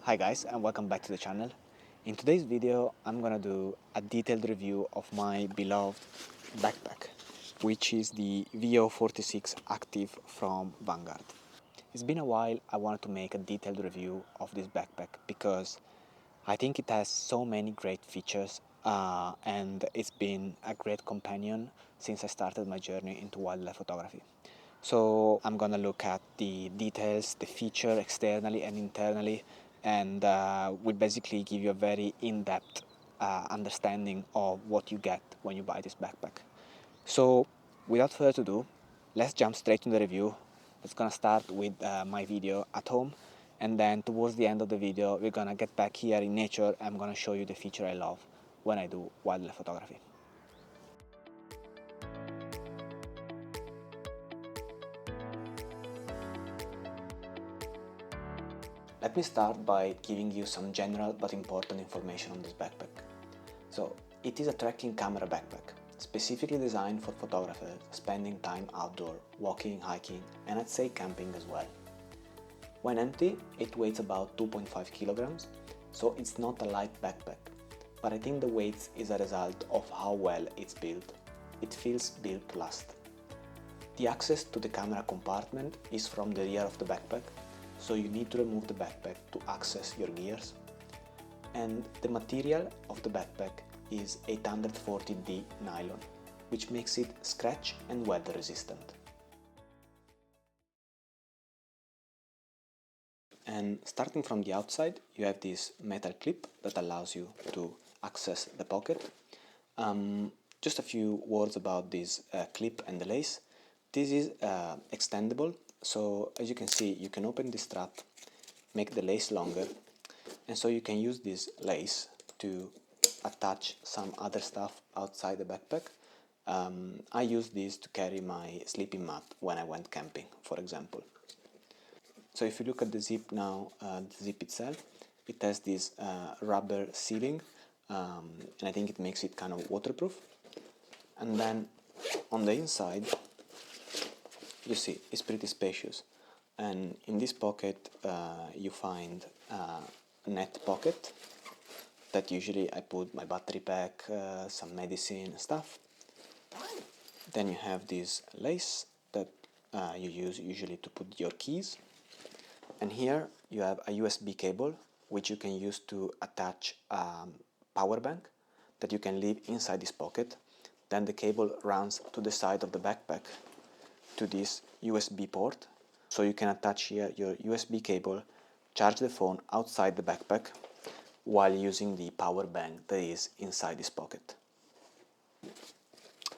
Hi guys, and welcome back to the channel. In today's video I'm gonna do a detailed review of my beloved backpack, which is the VO46 Active from Vanguard. It's been a while. I wanted to make a detailed review of this backpack because I think it has so many great features, and it's been a great companion since I started my journey into wildlife photography. So I'm gonna look at the details, the feature externally and internally, and will basically give you a very in-depth understanding of what you get when you buy this backpack. So without further ado, let's jump straight to the review. It's gonna start with my video at home, and then towards the end of the video we're gonna get back here in nature. I'm gonna show you the feature I love when I do wildlife photography. Let me start by giving you some general but important information on this backpack. So, it is a trekking camera backpack, specifically designed for photographers spending time outdoor, walking, hiking, and I'd say camping as well. When empty, it weighs about 2.5 kilograms, so it's not a light backpack, but I think the weight is a result of how well it's built. It feels built to last. The access to the camera compartment is from the rear of the backpack, so you need to remove the backpack to access your gears. And the material of the backpack is 840D nylon, which makes it scratch and weather resistant. And starting from the outside, you have this metal clip that allows you to access the pocket. Just a few words about this clip and the lace. This is extendable, so as you can see, you can open the strap, make the lace longer, and so you can use this lace to attach some other stuff outside the backpack. I use this to carry my sleeping mat when I went camping, for example. So if you look at the zip now, the zip itself, it has this rubber sealing, and I think it makes it kind of waterproof. And then on the inside, you see, it's pretty spacious. And in this pocket, you find a net pocket that usually I put my battery pack, some medicine, stuff. Then you have this lace that you use usually to put your keys. And here you have a USB cable which you can use to attach a power bank that you can leave inside this pocket. Then the cable runs to the side of the backpack to this USB port. So you can attach here your USB cable, charge the phone outside the backpack while using the power bank that is inside this pocket.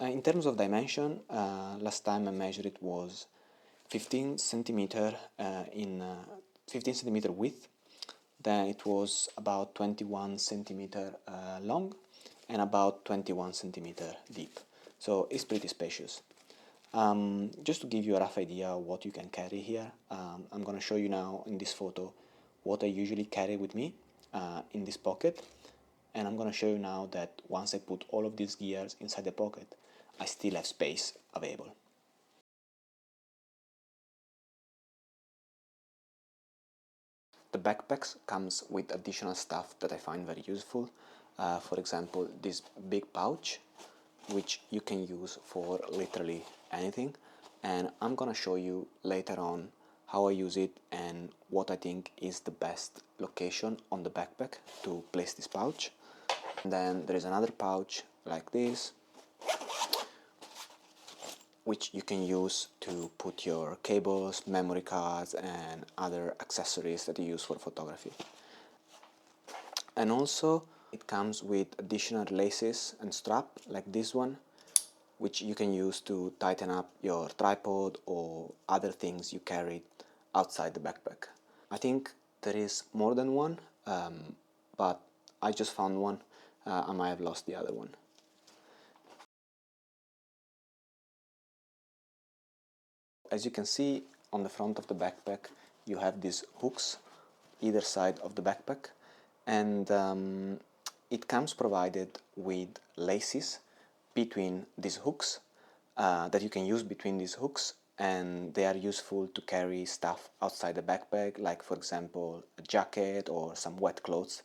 In terms of dimension, last time I measured it was 15 centimeter in 15 centimeter width. Then it was about 21 centimeter long and about 21 centimeter deep. So it's pretty spacious. Just to give you a rough idea of what you can carry here, I'm going to show you now in this photo what I usually carry with me in this pocket, and I'm going to show you now that once I put all of these gears inside the pocket, I still have space available. The backpacks comes with additional stuff that I find very useful. For example, this big pouch, which you can use for literally anything, and I'm gonna show you later on how I use it and what I think is the best location on the backpack to place this pouch. And then there is another pouch like this, which you can use to put your cables, memory cards, and other accessories that you use for photography. And also it comes with additional laces and strap like this one, which you can use to tighten up your tripod or other things you carry outside the backpack. I think there is more than one, but I just found one. I might have lost the other one. As you can see on the front of the backpack, you have these hooks either side of the backpack, and it comes provided with laces between these hooks that you can use between these hooks and they are useful to carry stuff outside the backpack, like for example a jacket or some wet clothes.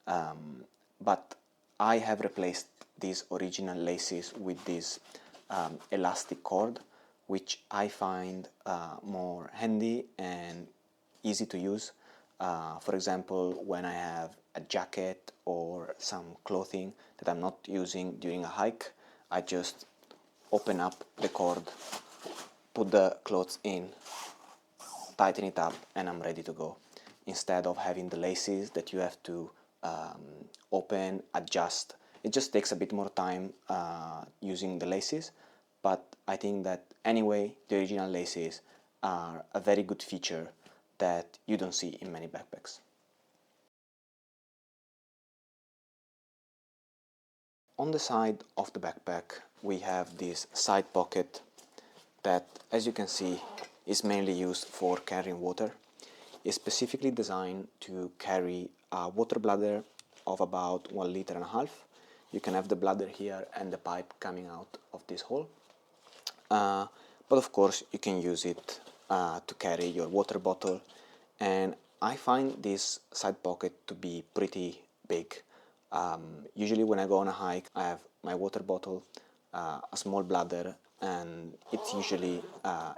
But I have replaced these original laces with this elastic cord, which I find more handy and easy to use. For example, when I have a jacket or some clothing that I'm not using during a hike, I just open up the cord, put the clothes in, tighten it up, and I'm ready to go. Instead of having the laces that you have to open, adjust. It just takes a bit more time using the laces, but I think that anyway, the original laces are a very good feature that you don't see in many backpacks. On the side of the backpack, we have this side pocket that, as you can see, is mainly used for carrying water. It's specifically designed to carry a water bladder of about 1.5 liters. You can have the bladder here and the pipe coming out of this hole. But of course, you can use it to carry your water bottle. And I find this side pocket to be pretty big. Usually when I go on a hike, I have my water bottle, a small bladder, and it's usually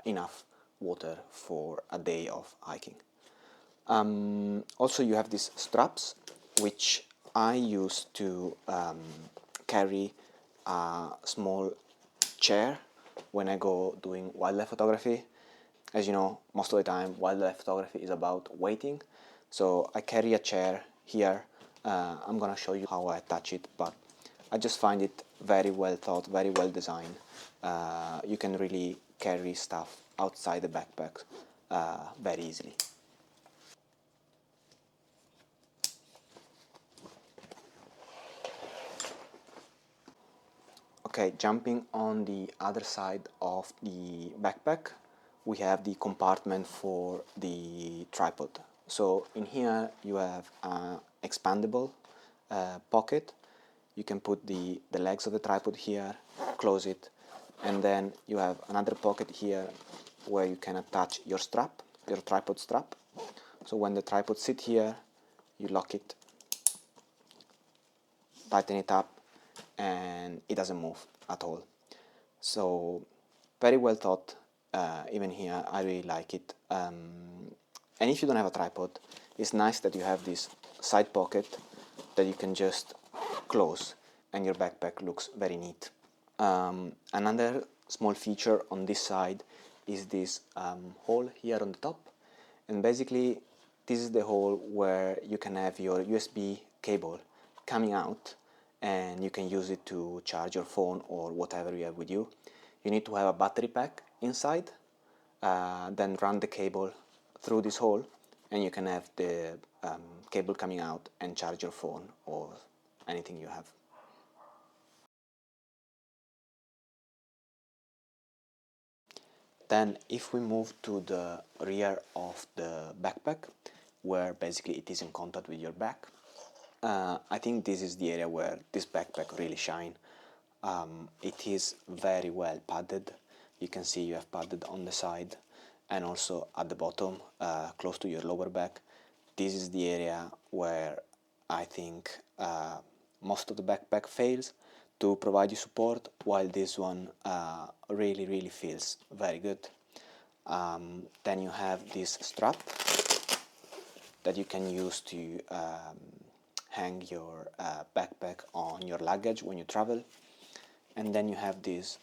enough water for a day of hiking. Also, you have these straps, which I use to carry a small chair when I go doing wildlife photography. As you know, most of the time wildlife photography is about waiting, so I carry a chair here. I'm gonna show you how I attach it, but I just find it very well thought, very well designed. You can really carry stuff outside the backpack very easily. Okay, jumping on the other side of the backpack, we have the compartment for the tripod. So in here you have an expandable pocket. You can put the legs of the tripod here, close it, and then you have another pocket here where you can attach your strap, your tripod strap. So when the tripod sits here, you lock it, tighten it up, and it doesn't move at all. So very well thought. Even here, I really like it. And if you don't have a tripod, it's nice that you have this side pocket that you can just close, and your backpack looks very neat. Another small feature on this side is this hole here on the top, and basically this is the hole where you can have your USB cable coming out, and you can use it to charge your phone or whatever you have with you. You need to have a battery pack inside, then run the cable through this hole, and you can have the cable coming out and charge your phone or anything you have. Then if we move to the rear of the backpack, where basically it is in contact with your back, I think this is the area where this backpack really shine. It is very well padded. You can see you have padded on the side and also at the bottom, close to your lower back. This is the area where I think most of the backpack fails to provide you support, while this one really feels very good. Then you have this strap that you can use to hang your backpack on your luggage when you travel. And then you have this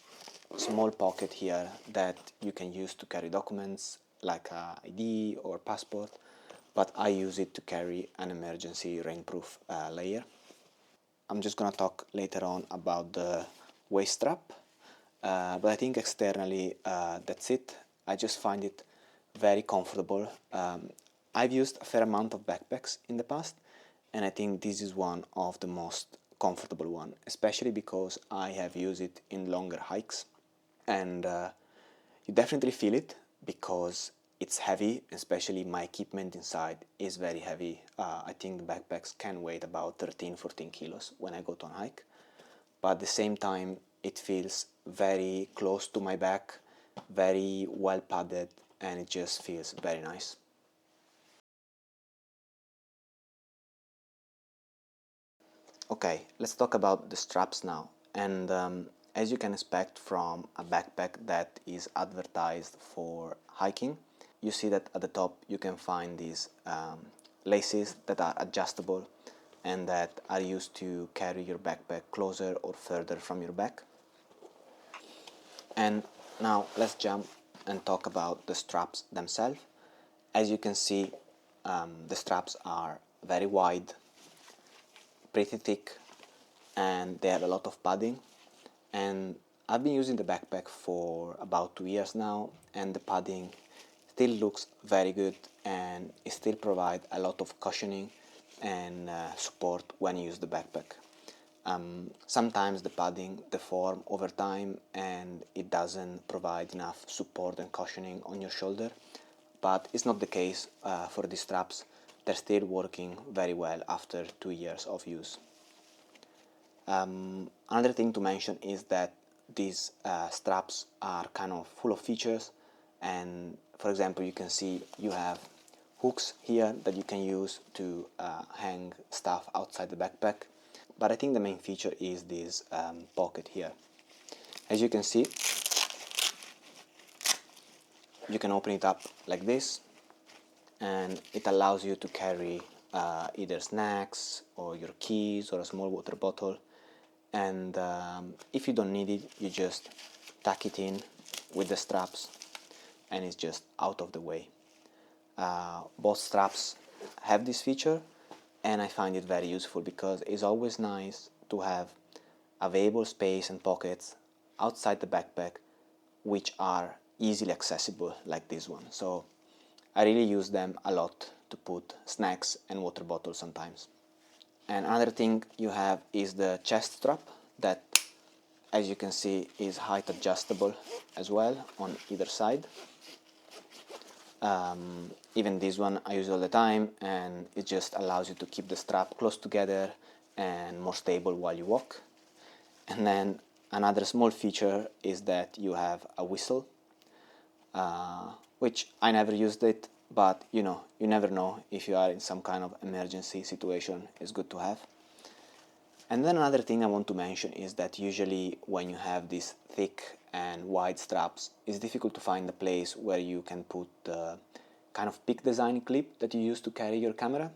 small pocket here that you can use to carry documents like ID or passport, but I use it to carry an emergency rainproof layer. I'm just gonna talk later on about the waist strap, but I think externally that's it. I just find it very comfortable. I've used a fair amount of backpacks in the past, and I think this is one of the most comfortable one, especially because I have used it in longer hikes, and you definitely feel it because it's heavy, especially my equipment inside is very heavy. I think the backpacks can weigh about 13-14 kilos when I go to a hike, but at the same time it feels very close to my back, very well padded, and it just feels very nice. Okay, let's talk about the straps now. And as you can expect from a backpack that is advertised for hiking, you see that at the top you can find these laces that are adjustable and that are used to carry your backpack closer or further from your back. And now let's jump and talk about the straps themselves. As you can see, the straps are very wide, pretty thick, and they have a lot of padding. And I've been using the backpack for about 2 years now, and the padding still looks very good, and it still provides a lot of cushioning and support when you use the backpack. Sometimes the padding deform over time and it doesn't provide enough support and cushioning on your shoulder, but it's not the case for these straps. They're still working very well after 2 years of use. Another thing to mention is that these straps are kind of full of features, and for example you can see you have hooks here that you can use to hang stuff outside the backpack, but I think the main feature is this pocket here. As you can see, you can open it up like this, and it allows you to carry either snacks or your keys or a small water bottle. And if you don't need it, you just tuck it in with the straps and it's just out of the way. Both straps have this feature, and I find it very useful because it's always nice to have available space and pockets outside the backpack which are easily accessible like this one. So I really use them a lot to put snacks and water bottles sometimes. And another thing you have is the chest strap that, as you can see, is height adjustable as well on either side. Even this one I use all the time, and it just allows you to keep the strap close together and more stable while you walk. And then another small feature is that you have a whistle, which I never used it, but you never know if you are in some kind of emergency situation. It's good to have. And then another thing I want to mention is that usually when you have these thick and wide straps, it's difficult to find a place where you can put the kind of peak design clip that you use to carry your camera.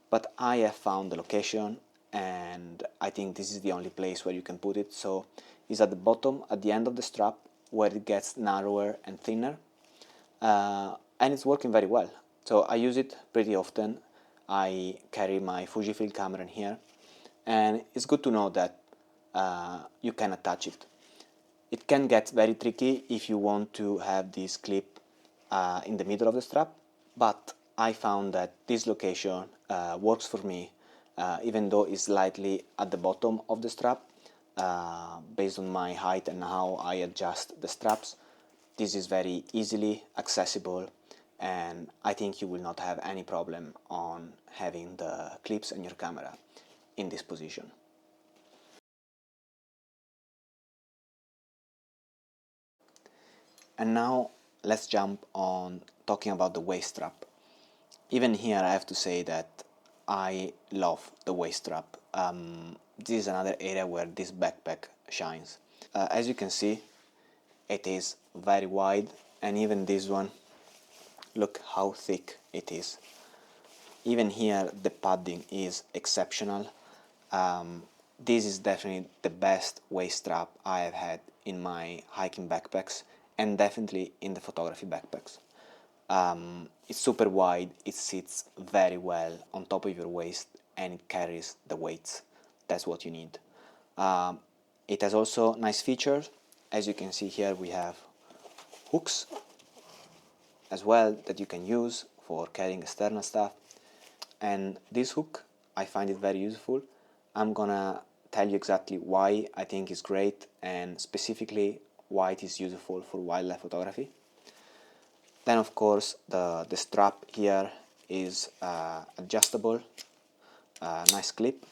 But I have found the location, and I think this is the only place where you can put it. So it's at the bottom, at the end of the strap, where it gets narrower and thinner. And it's working very well. So I use it pretty often. I carry my Fujifilm camera in here, and it's good to know that you can attach it. It can get very tricky if you want to have this clip in the middle of the strap, but I found that this location works for me, even though it's slightly at the bottom of the strap. Based on my height and how I adjust the straps, this is very easily accessible, and I think you will not have any problem on having the clips and your camera in this position. And now let's jump on talking about the waist strap. Even here I have to say that I love the waist strap. This is another area where this backpack shines. As you can see, it is very wide, and even this one, look how thick it is. Even here the padding is exceptional. This is definitely the best waist strap I have had in my hiking backpacks, and definitely in the photography backpacks. It's super wide, it sits very well on top of your waist, and it carries the weights. That's what you need. It has also nice features. As you can see here, we have hooks as well that you can use for carrying external stuff. And this hook, I find it very useful. I'm gonna tell you exactly why I think it's great, and specifically why it is useful for wildlife photography. Then of course the strap here is adjustable, nice clip.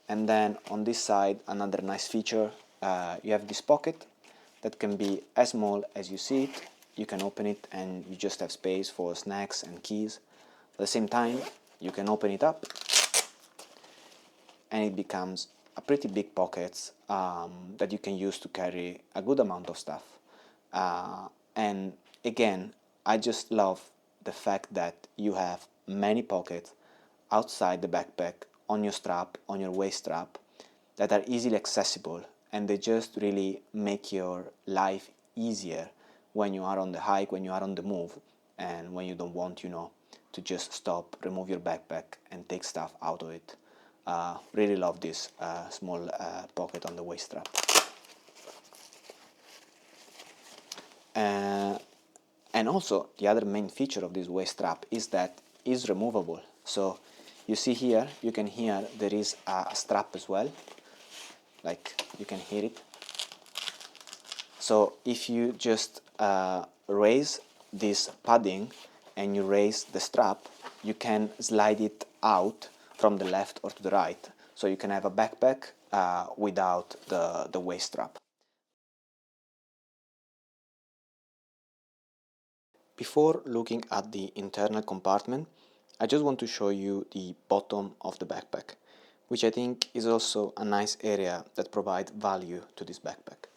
And then on this side, another nice feature, you have this pocket that can be as small as you see it. You can open it and you just have space for snacks and keys. At the same time, you can open it up and it becomes a pretty big pocket that you can use to carry a good amount of stuff. And again, I just love the fact that you have many pockets outside the backpack, on your strap, on your waist strap, that are easily accessible, and they just really make your life easier when you are on the hike, when you are on the move, and when you don't want, to just stop, remove your backpack, and take stuff out of it. Really love this small pocket on the waist strap. And also, the other main feature of this waist strap is that it's removable. So you see here, you can hear there is a strap as well, like you can hear it. So if you just raise this padding and you raise the strap, you can slide it out from the left or to the right. So you can have a backpack without the waist strap. Before looking at the internal compartment, I just want to show you the bottom of the backpack, which I think is also a nice area that provides value to this backpack.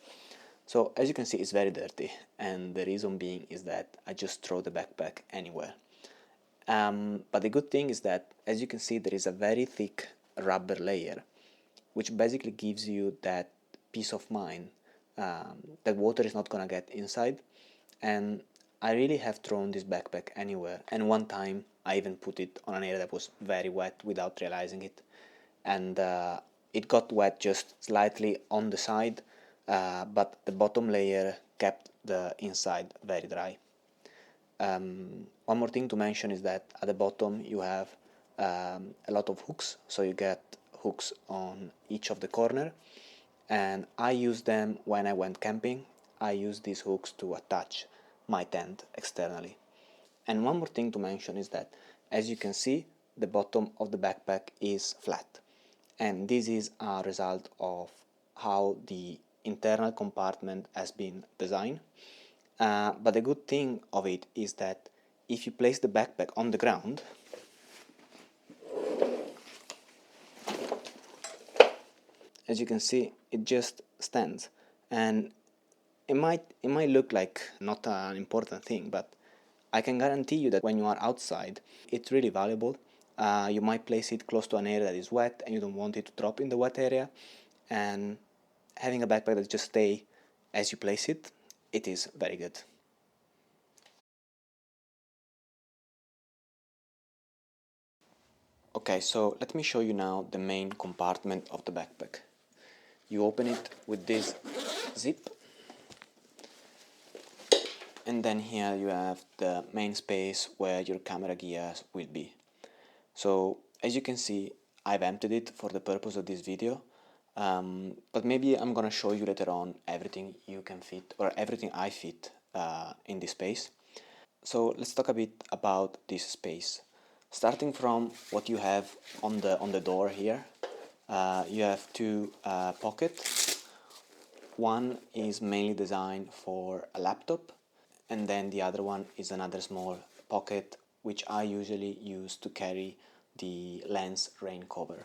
So as you can see, it's very dirty, and the reason being is that I just throw the backpack anywhere. But the good thing is that, as you can see, there is a very thick rubber layer, which basically gives you that peace of mind that water is not gonna get inside. And I really have thrown this backpack anywhere, and one time I even put it on an area that was very wet without realizing it, and it got wet just slightly on the side, but the bottom layer kept the inside very dry. One more thing to mention is that at the bottom you have a lot of hooks, so you get hooks on each of the corner, and I use them when I went camping. I use these hooks to attach my tent externally. And one more thing to mention is that, as you can see, the bottom of the backpack is flat, and this is a result of how the internal compartment has been designed. But the good thing of it is that if you place the backpack on the ground, as you can see, it just stands, and it might look like not an important thing, but I can guarantee you that when you are outside, it's really valuable. You might place it close to an area that is wet and you don't want it to drop in the wet area, and having a backpack that just stay as you place it, it is very good. Okay, so let me show you now the main compartment of the backpack. You open it with this zip, and then here you have the main space where your camera gears will be. So as you can see, I've emptied it for the purpose of this video, but maybe I'm gonna show you later on everything you can fit, or everything I fit in this space. So let's talk a bit about this space. Starting from what you have on the door here, you have two pockets. One is mainly designed for a laptop, and then the other one is another small pocket which I usually use to carry the lens rain cover.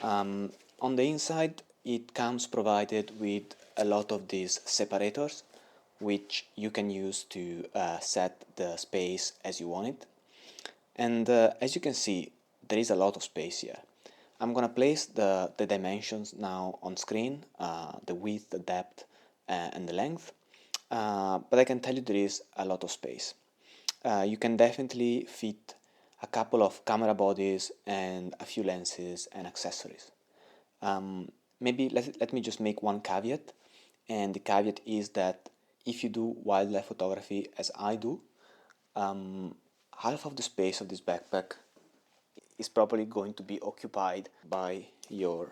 On the inside, it comes provided with a lot of these separators which you can use to set the space as you want it. And as you can see, there is a lot of space here. I'm gonna place the dimensions now on screen, the width, the depth, and the length, but I can tell you there is a lot of space. You can definitely fit a couple of camera bodies and a few lenses and accessories. Maybe let me just make one caveat, and the caveat is that if you do wildlife photography as I do, half of the space of this backpack is probably going to be occupied by your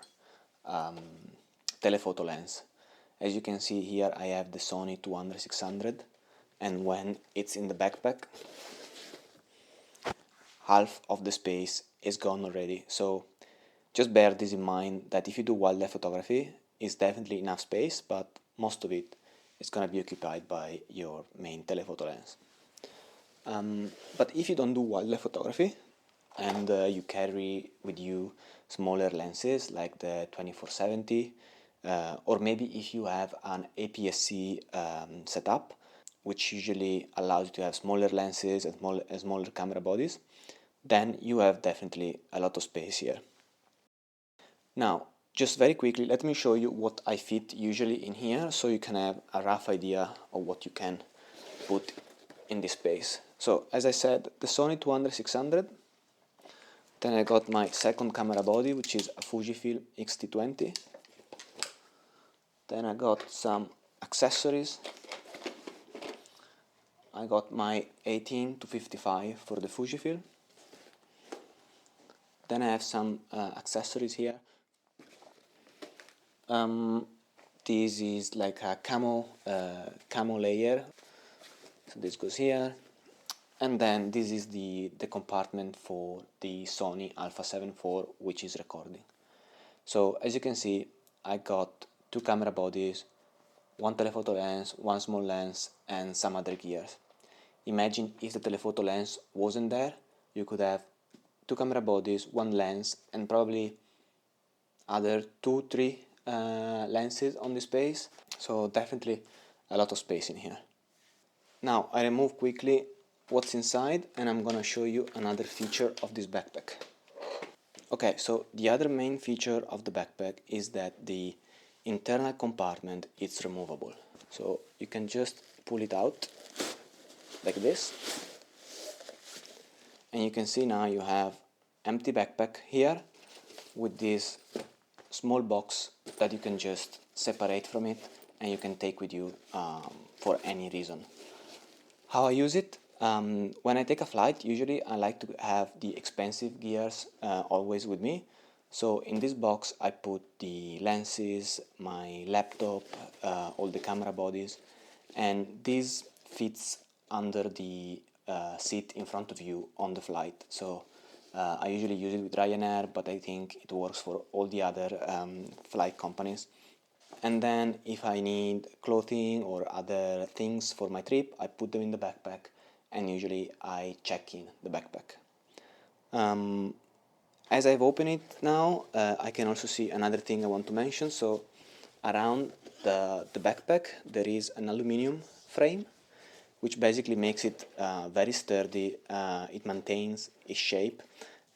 telephoto lens. As you can see here, I have the Sony 200-600, and when it's in the backpack, half of the space is gone already. So just bear this in mind, that if you do wildlife photography, it's definitely enough space, but most of it it's going to be occupied by your main telephoto lens. But if you don't do wildlife photography and you carry with you smaller lenses like the 24-70, or maybe if you have an APS-C setup, which usually allows you to have smaller lenses and smaller camera bodies, then you have definitely a lot of space here. Now, just very quickly, let me show you what I fit usually in here so you can have a rough idea of what you can put in this space. So, as I said, the Sony 200-600, then I got my second camera body, which is a Fujifilm X-T20. Then I got some accessories. I got my 18-55 for the Fujifilm. Then I have some accessories here. This is like a camo layer. So this goes here. And then this is the compartment for the Sony Alpha 7 IV, which is recording. So as you can see, I got two camera bodies, one telephoto lens, one small lens, and some other gears. Imagine if the telephoto lens wasn't there, you could have two camera bodies, one lens, and probably other 2-3 lenses on the space. So definitely a lot of space in here. Now I remove quickly what's inside and I'm gonna show you another feature of this backpack. Okay, so the other main feature of the backpack is that the internal compartment is removable. So you can just pull it out like this, and you can see now you have empty backpack here with this small box that you can just separate from it and you can take with you for any reason. How I use it? When I take a flight, usually I like to have the expensive gears always with me. So in this box I put the lenses, my laptop, all the camera bodies, and this fits under the seat in front of you on the flight. So I usually use it with Ryanair, but I think it works for all the other flight companies. And then if I need clothing or other things for my trip, I put them in the backpack, and usually I check in the backpack. As I've opened it now, I can also see another thing I want to mention. So around the backpack there is an aluminium frame, which basically makes it very sturdy. It maintains its shape,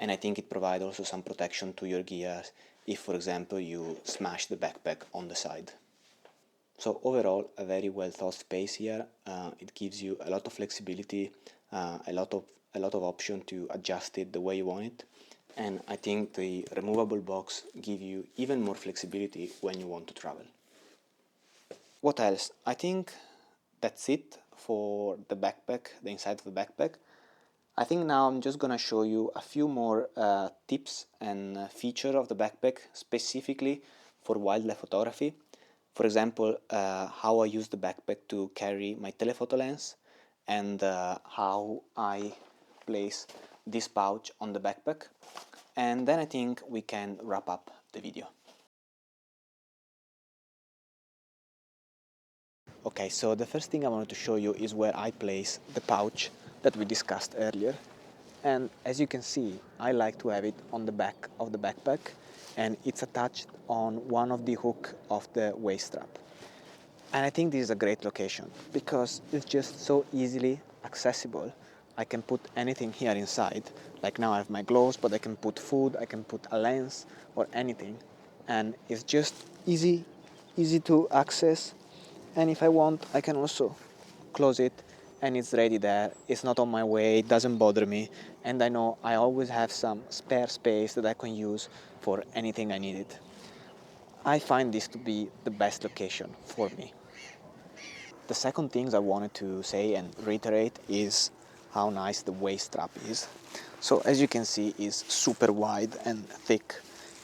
and I think it provides also some protection to your gears if, for example, you smash the backpack on the side. So overall, a very well thought space here. It gives you a lot of flexibility, a lot of option to adjust it the way you want it, and I think the removable box gives you even more flexibility when you want to travel. What else? I think that's it for the backpack, the inside of the backpack. I think now I'm just gonna show you a few more tips and features of the backpack specifically for wildlife photography. For example, how I use the backpack to carry my telephoto lens, and how I place this pouch on the backpack. And then I think we can wrap up the video. Okay, so the first thing I wanted to show you is where I place the pouch that we discussed earlier. And as you can see, I like to have it on the back of the backpack, and it's attached on one of the hook of the waist strap. And I think this is a great location because it's just so easily accessible. I can put anything here inside. Like now I have my gloves, but I can put food, I can put a lens or anything. And it's just easy to access. And if I want, I can also close it and it's ready there. It's not on my way, it doesn't bother me. And I know I always have some spare space that I can use for anything I need it. I find this to be the best location for me. The second thing I wanted to say and reiterate is how nice the waist strap is. So as you can see, it's super wide and thick,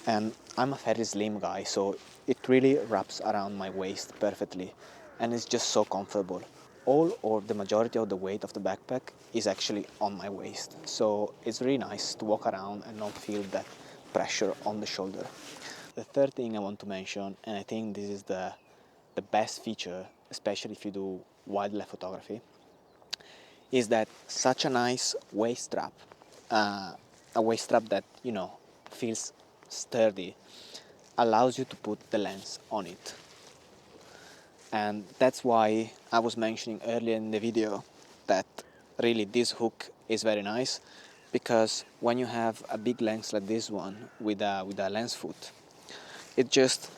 and I'm a very slim guy, so it really wraps around my waist perfectly, and it's just so comfortable. All or the majority of the weight of the backpack is actually on my waist, so it's really nice to walk around and not feel that pressure on the shoulder. The third thing I want to mention, and I think this is the best feature, especially if you do wildlife photography, is that such a nice waist strap, a waist strap that, you know, feels sturdy, allows you to put the lens on it. And that's why I was mentioning earlier in the video that really this hook is very nice, because when you have a big lens like this one with a lens foot, it just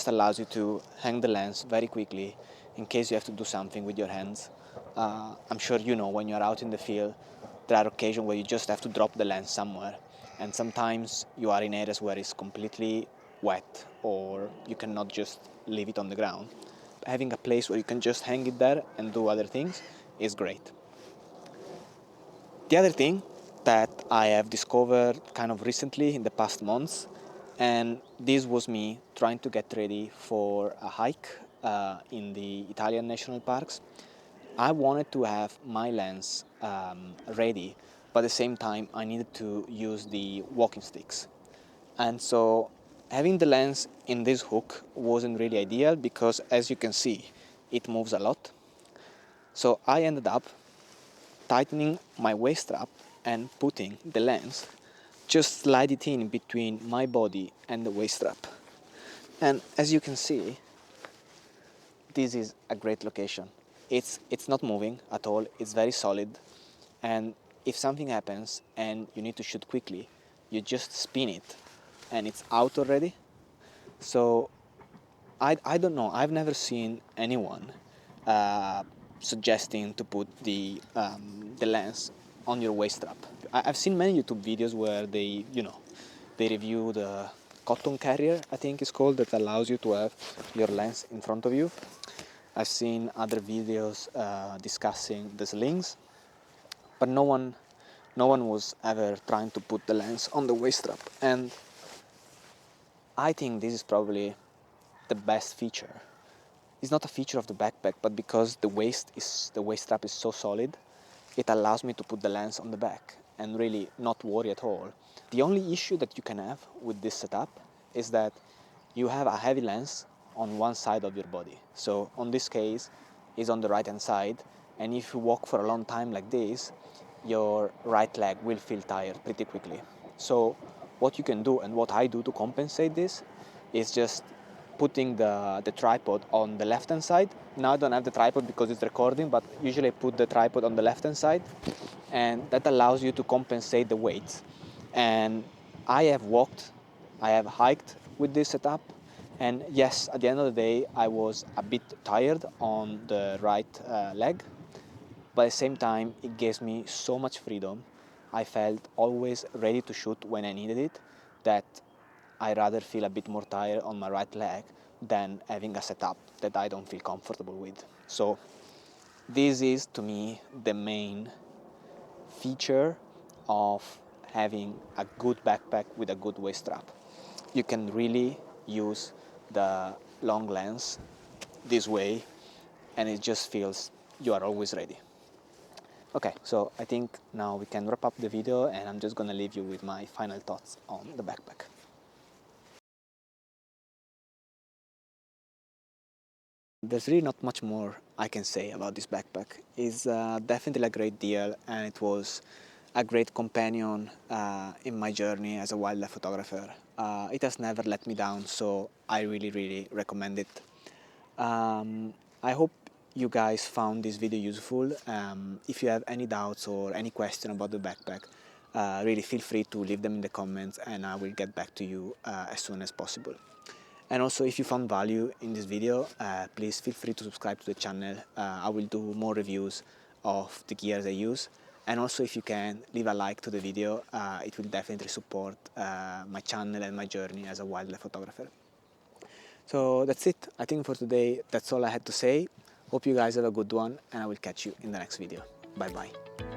allows you to hang the lens very quickly in case you have to do something with your hands. I'm sure you know, when you're out in the field, there are occasions where you just have to drop the lens somewhere, and sometimes you are in areas where it's completely wet or you cannot just leave it on the ground. Having a place where you can just hang it there and do other things is great. The other thing that I have discovered kind of recently in the past months, and this was me trying to get ready for a hike in the Italian national parks. I wanted to have my lens ready, but at the same time I needed to use the walking sticks. And so having the lens in this hook wasn't really ideal, because as you can see, it moves a lot. So I ended up tightening my waist strap and putting the lens, just slide it in between my body and the waist strap. And as you can see, this is a great location. It's not moving at all, it's very solid, and if something happens and you need to shoot quickly, you just spin it and it's out already. So I don't know, I've never seen anyone suggesting to put the lens on your waist strap. I've seen many YouTube videos where they, you know, they review the cotton carrier, I think it's called, that allows you to have your lens in front of you. I've seen other videos discussing the slings, but no one was ever trying to put the lens on the waist strap. And I think this is probably the best feature. It's not a feature of the backpack, but because the waist strap is so solid, it allows me to put the lens on the back and really not worry at all. The only issue that you can have with this setup is that you have a heavy lens on one side of your body. So on this case, is on the right hand side, and if you walk for a long time like this, your right leg will feel tired pretty quickly. So what you can do, and what I do to compensate this, is just putting the tripod on the left hand side. Now I don't have the tripod because it's recording, but usually I put the tripod on the left hand side, and that allows you to compensate the weight. And I have walked, I have hiked with this setup, and yes, at the end of the day I was a bit tired on the right leg, but at the same time it gives me so much freedom. I felt always ready to shoot when I needed it, that I rather feel a bit more tired on my right leg than having a setup that I don't feel comfortable with. So this is, to me, the main feature of having a good backpack with a good waist strap. You can really use the long lens this way, and it just feels you are always ready. Okay, so I think now we can wrap up the video, and I'm just gonna leave you with my final thoughts on the backpack. There's really not much more I can say about this backpack. It's definitely a great deal, and it was a great companion in my journey as a wildlife photographer. It has never let me down, so I really recommend it. I hope you guys found this video useful. If you have any doubts or any question about the backpack, really feel free to leave them in the comments, and I will get back to you as soon as possible. And also, if you found value in this video, please feel free to subscribe to the channel. I will do more reviews of the gears I use. And also, if you can, leave a like to the video. It will definitely support my channel and my journey as a wildlife photographer. So that's it. I think for today, that's all I had to say. Hope you guys have a good one, and I will catch you in the next video. Bye bye.